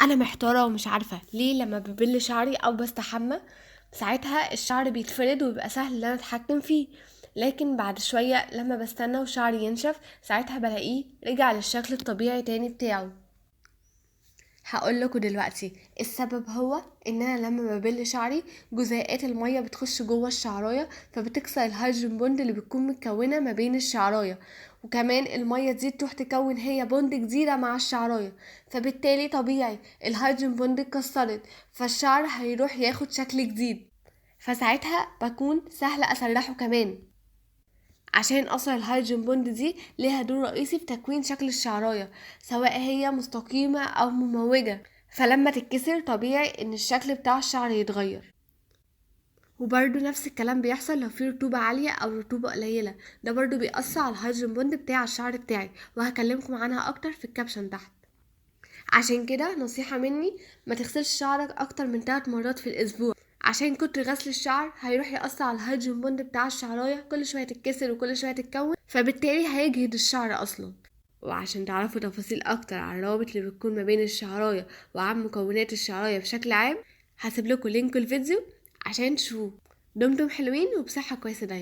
انا محتاره ومش عارفه ليه لما ببل شعري او بستحمى ساعتها الشعر بيتفرد وبيبقى سهل ان انا اتحكم فيه، لكن بعد شويه لما بستنى وشعري ينشف ساعتها بلاقيه رجع للشكل الطبيعي تاني بتاعه. هقول لكم دلوقتي السبب هو ان انا لما ببل شعري جزيئات الميه بتخش جوه الشعرايه فبتكسر الهيدروجين بوند اللي بتكون متكونه ما بين الشعرايه، وكمان الميه دي تروح تكون هي بوند جديده مع الشعرايه، فبالتالي طبيعي الهيدروجين بوند اتكسرت فالشعر هيروح ياخد شكل جديد، فساعتها بكون سهل اسرحه كمان عشان اصلا الهيدروجين بوند دي ليها دور رئيسي في تكوين شكل الشعرايه سواء هي مستقيمه او مموجه، فلما تتكسر طبيعي ان الشكل بتاع الشعر يتغير. وبرده نفس الكلام بيحصل لو في رطوبة عالية أو رطوبة قليلة، ده برده بيأثر على الهيدروجين بوند بتاع الشعر بتاعي وهكلمكم عنها أكتر في الكابشن تحت. عشان كده نصيحة مني ما تغسلش شعرك أكتر من 3 مرات في الأسبوع، عشان كتر غسل الشعر هيروح يأثر على الهيدروجين بوند بتاع الشعراية كل شوية تتكسر وكل شوية تتكون، فبالتالي هيجهد الشعر أصلا. وعشان تعرفوا تفاصيل أكتر عن الروابط اللي بتكون ما بين الشعراية وعن مكونات الشعراية بشكل عام هسيب لكم لينك الفيديو عشان تشوفوه. دمتم حلوين وبصحة كويسة دايما.